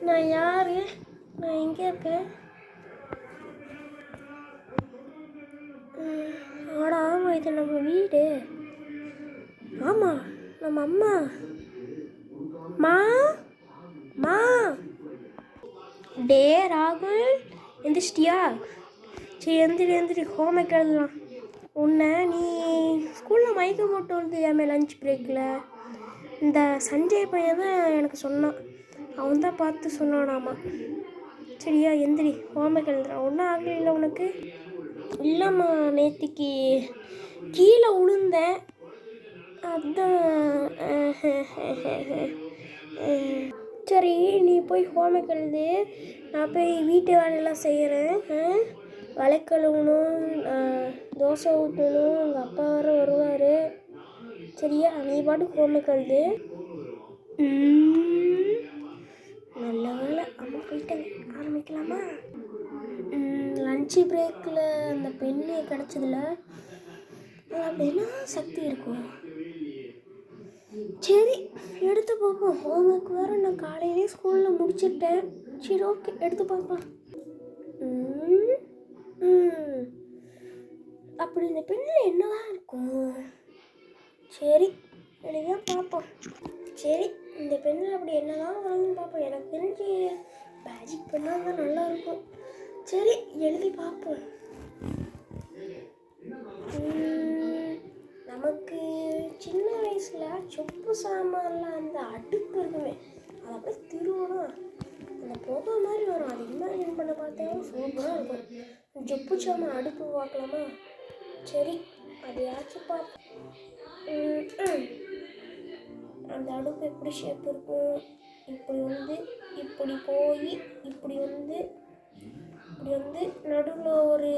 நான் யார்? நான் எங்கே இருக்கேன்? ஆடா ஆமாம், இது நம்ம வீடு. ஆமாம், நம்ம அம்மா. மா மா டே ராகுல், எந்திரிச்சிட்டியா? சரி எந்திரி ஹோம்ஒர்க் எழுதலாம். உன்னை நீ ஸ்கூலில் மயக்கம் போட்டு வந்துயாமே லஞ்ச் பிரேக்கில். இந்த சஞ்சய் பையன் தான் எனக்கு சொன்னான். அவன் தான் பார்த்து சொன்னானாமா. சரியா எந்திரி, ஹோம்ஒர்க் எழுதுறான். ஒன்றும் ஆகலைல்ல உனக்கு? இல்லைம்மா, நேற்றுக்கு கீழே விழுந்தேன், அதுதான். சரி நீ போய் ஹோம்ஒர்க் எழுது, நான் போய் வீட்டு வேலையெல்லாம் செய்கிறேன். விளக்கழுவணும், தோசை ஊற்றணும், உங்கள் அப்பா வர வருவார். சரியா, நீ பாட்டுக்கு ஹோம்ஒர்க் எழுது. நல்ல வேலை அம்மா போயிட்டாங்க. ஆரம்பிக்கலாமா? லஞ்சு பிரேக்கில் அந்த பெண்ணு கிடச்சதில்ல, அப்படின்னா சக்தி இருக்கும். சரி எடுத்து பார்ப்போம். ஹோம்ஒர்க் வேறு நான் காலையிலே ஸ்கூலில் முடிச்சுட்டேன். சரி ஓகே, எடுத்து பார்க்கலாம். அப்படி இந்த பெண்ணில் என்னதான் இருக்கும்? சரி எழுதிதான் பார்ப்போம். சரி இந்த பெண்ணில் அப்படி என்னதான் வரும்னு பார்ப்போம். எனக்கு தெரிஞ்சு மேஜிக் பண்ணால் தான் நல்லாயிருக்கும். சரி எழுதி பார்ப்போம். நமக்கு சின்ன வயசில் சொப்பு சாமான்லாம் அந்த அடுப்பு இருக்குமே, அதை போய் திருவணும், அந்த புகை மாதிரி வரும். அது இமேஜின் பண்ண பார்த்தேன், சூப்பராக இருக்கும். சொப்பு சாமான் அடுப்பு பார்க்கலாமா? சரி அதையாச்சும் பார்ப்போம். அந்த அடுப்பு எப்படி ஷேப் இருக்கும்? இப்படி வந்து இப்படி போய் இப்படி வந்து நடுவில் ஒரு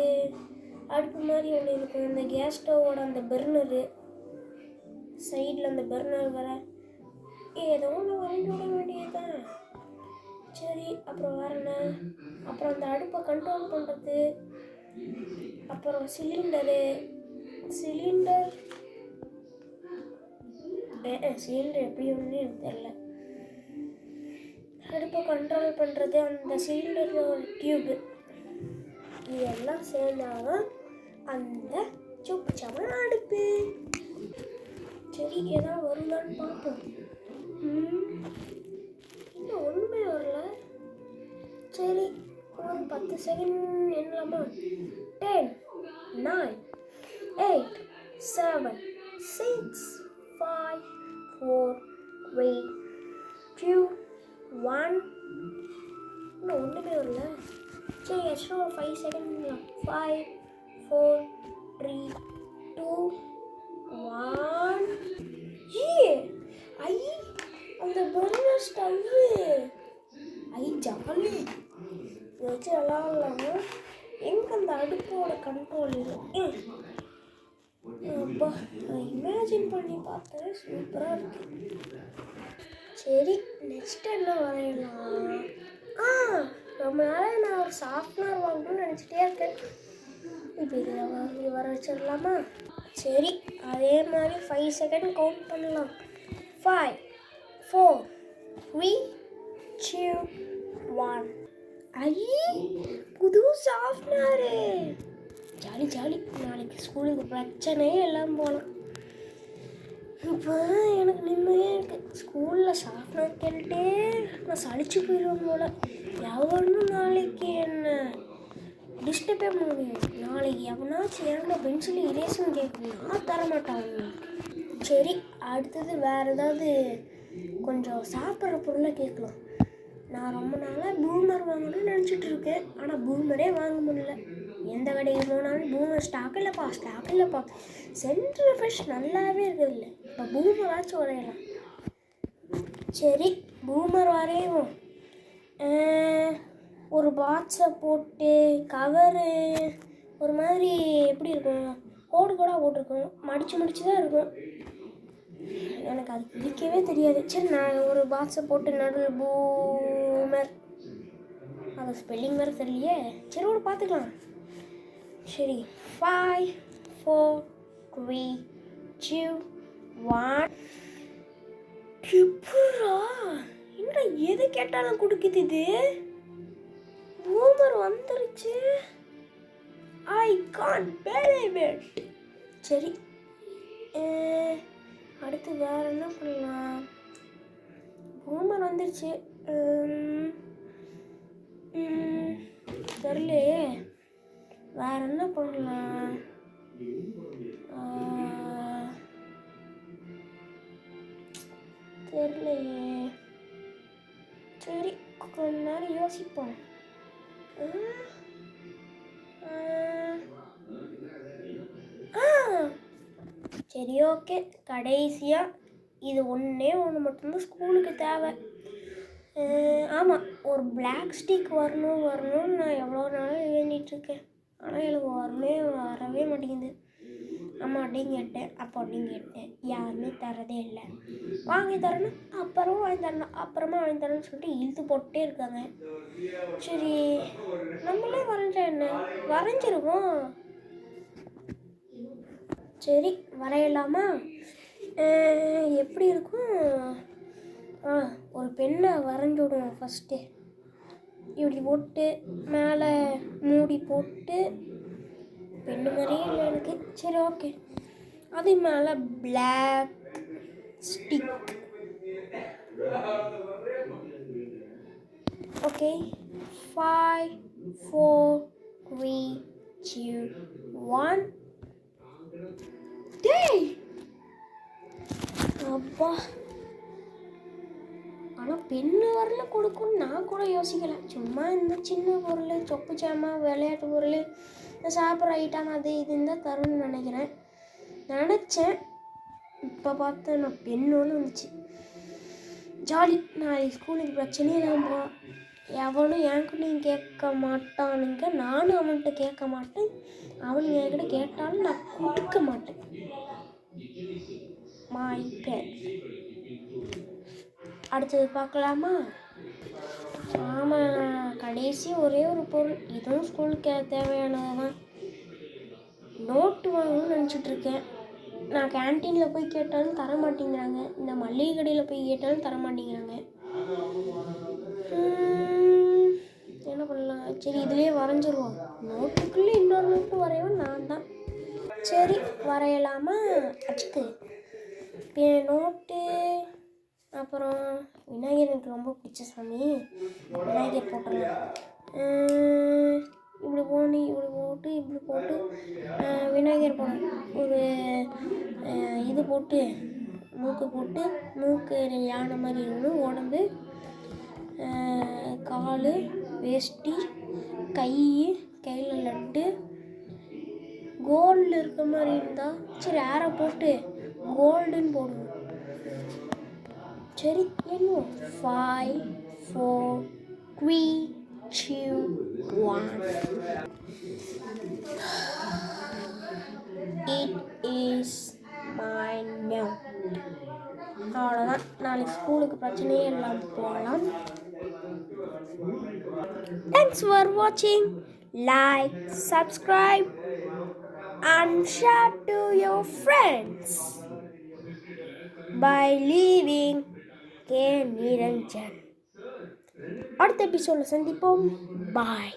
அடுப்பு மாதிரி ஒன்று இருக்கும். இந்த கேஸ் ஸ்டவோட அந்த பர்னரு சைடில் அந்த பர்னர் வர ஏதோ ஒன்று வரைஞ்சி விட வேண்டியதுதான். சரி அப்புறம் வேற என்ன? அப்புறம் அந்த அடுப்பை கண்ட்ரோல் பண்ணுறது, அப்புறம் சிலிண்டர் எப்படி ஒன்று எனக்கு தெரில. அடுப்பை கண்ட்ரோல் பண்ணுறது, அந்த சிலிண்டரில் ஒரு டியூப்பு, இதெல்லாம் சேர்ந்தாதான் அந்த சொப்பு சாமான் அடுப்பு. சரி ஏதாவது வருதான்னு பார்ப்போம். இன்னும் ஒன்றுமே வரல. சரி ஒரு 10 செகண்ட் என்னலாமா? 10, 9, 8, 7, 6, 5, 4, 3, 2, 1. இன்னும் ஒன்றுமே வரல. சரி எக்ஸ்ட்ரா ஒரு 5 செகண்ட். 5, 4, 3, 2, 1. அந்த பர்னர் ஸ்டவ்வு ஜாலி வச்சு விளாட்லாமா? எங்கே அந்த அடுப்போட கண்ட்ரோல் இருக்கு? அப்பா இமேஜின் பண்ணி பார்த்தேன், சூப்பராக இருக்கு. சரி நெக்ஸ்ட் என்ன வரையலாம்? ரொம்ப நாளாக நான் ஒரு சாஃப்ட்வேர் வாங்கணும்னு நினச்சிட்டே இருக்கேன். இப்போ இது வர வச்சிடலாமா? சரி அதே மாதிரி 5 செகண்ட் கவுண்ட் பண்ணலாம். 5, 4, 3, 2, 1. புது சாஃப்ட்வேரு, ஜாலி. நாளைக்கு ஸ்கூலுக்கு பிரச்சனையே எல்லாம் போகலாம். இப்போ எனக்கு நிம்மதியாக இருக்குது. ஸ்கூலில் சாஃப்ட்வேர் கேட்டுட்டே நான் சளிச்சு போயிடுவேன் போல். எவனும் நாளைக்கு என்ன டிஸ்டர்பே பண்ண முடியும். நாளைக்கு எவனாச்சும் என்கிட்ட பென்சில் இரேசன் கேட்கணும், நான் தரமாட்டான். சரி அடுத்தது வேறு ஏதாவது கொஞ்சம் சாப்பிட்ற பொருளை கேட்கலாம். நான் ரொம்ப நாளாக பூமர் வாங்கணும்னு நினச்சிட்டு இருக்கேன், ஆனால் பூமரே வாங்க முடியல. எந்த கடைக்கு போனாலும் பூமர் ஸ்டாக் இல்லைப்பா. சென்ட்ரல் ஃப்ரெஷ் நல்லாவே இருக்கிறதில்ல. இப்போ பூமராச்சும் வரையலாம். சரி பூமர் வரையும். ஒரு பாக்ஸை போட்டு கவரு ஒரு மாதிரி எப்படி இருக்கும், கோடு போட்டிருக்கும், மடித்து தான் இருக்கும். எனக்கு அது பிடிக்கவே தெரியாது. சரி நான் ஒரு பாக்ஸை போட்டு நடுவில் பூமர், அது ஸ்பெல்லிங் வேறு தெரியலையே. சரி ஒரு பார்த்துக்கலாம். சரி 5, 4, 3, 2, 1. எப்படா என்ன எது கேட்டாலும் கொடுக்குது இது. பூமர் வந்துருச்சு. I can't believe it. சரி, அடுத்து வேற என்ன பண்ணலாம்? பூமர் வந்துருச்சு. தெரியலையே வேற என்ன பண்ணலாம். தெரியலையே. சரி, கொஞ்ச நேரம் யோசிப்போம். சரி, ஓகே. கடைசியாக இது ஒன்றே ஒன்று மட்டும்தான் ஸ்கூலுக்கு தேவை. ஆமாம், ஒரு பிளாக் ஸ்டிக் வரணும்னு நான் எவ்வளோ நாள் வேண்டிகிட்ருக்கேன். ஆனால் எனக்கு வரவே மாட்டேங்குது. அம்மாட்டையும் கேட்டேன், அப்பாட்டையும் கேட்டேன், யாருமே தரதே இல்லை. வாங்கி தரணும், அப்புறமா வாங்கி தரணும்னு சொல்லிட்டு இழுத்து போட்டே இருக்காங்க. சரி, நம்மளே வரைஞ்சா என்ன, வரைஞ்சிருவோம். சரி, வரையலாமா? எப்படி இருக்கும்? ஒரு பெண்ணை வரைஞ்சி விடுவோம் ஃபஸ்ட்டு. இப்படி போட்டு மேலே மூடி போட்டு, பெண்ணு மாதிரியே இல்லை எனக்கு. சரி, ஓகே. அது மேலே பிளாக் ஸ்டிக். ஓகே, 5 4 3 2 1. டேய், அப்பா. ஆனால் பெண்ணு வரல கொடுக்குன்னு நான் கூட யோசிக்கலை. சும்மா இந்த சின்ன பொருள், சொப்பு சாமான், விளையாட்டு பொருள், இந்த சாப்பிட்ற ஐட்டம் அது இதுன்னு தான் தரும்னு நினச்சேன். இப்போ பார்த்தா நான் பெண்ணோன்னு வந்துச்சு. ஜாலி. நான் ஸ்கூலுக்கு பிரச்சனையே இல்லாமல் எவனும் என்கிட்டையும் கேட்க மாட்டானுங்க, நானும் அவன்கிட்ட கேட்க மாட்டேன். அவனுங்க என்கிட்ட கேட்டாலும் நான் கொடுக்க மாட்டேன். My pet. அடுத்தது பார்க்கலாமா? ஆமாம், கடைசி ஒரே ஒரு பொருள். இதுவும் ஸ்கூலுக்கு தேவையானது தான். நோட்டு வாங்கணும்னு நினச்சிட்ருக்கேன். நான் கேன்டீனில் போய் கேட்டாலும் தர மாட்டேங்கிறாங்க. இந்த மளிகை கடையில் போய் கேட்டாலும் தர மாட்டேங்கிறாங்க. என்ன பண்ணலாம்? சரி, இதுலேயே வரைஞ்சிருவோம். நோட்டுக்குள்ளே இன்னொரு நோட்டு வரையவும் நான் தான். சரி, வரையலாமா? அடுத்து நோட்டு. அப்புறம் விநாயகர் எனக்கு ரொம்ப பிடிச்ச சாமி, விநாயகர் போட்டுடலாம். இப்படி போட்டு விநாயகர் போடணும். ஒரு இது போட்டு மூக்கு யானை மாதிரி இருக்கணும். உடம்பு, கால், வேஷ்டி, கையில் லட்டு, கோல்டு இருக்க மாதிரி இருந்தால் சரி, ஆரை போட்டு கோல்டுன்னு போடுவோம். சரி, என்னும் 5 4 3 2 1. It is mine now. அவ்வளோதான். நாளைக்கு ஸ்கூலுக்கு பிரச்சனையே இல்லாமல் போகலாம். Thanks for watching. Like, subscribe and share to your friends by leaving K. Niranjan. அடுத்த எபிசோடில் சந்திப்போம். பாய்.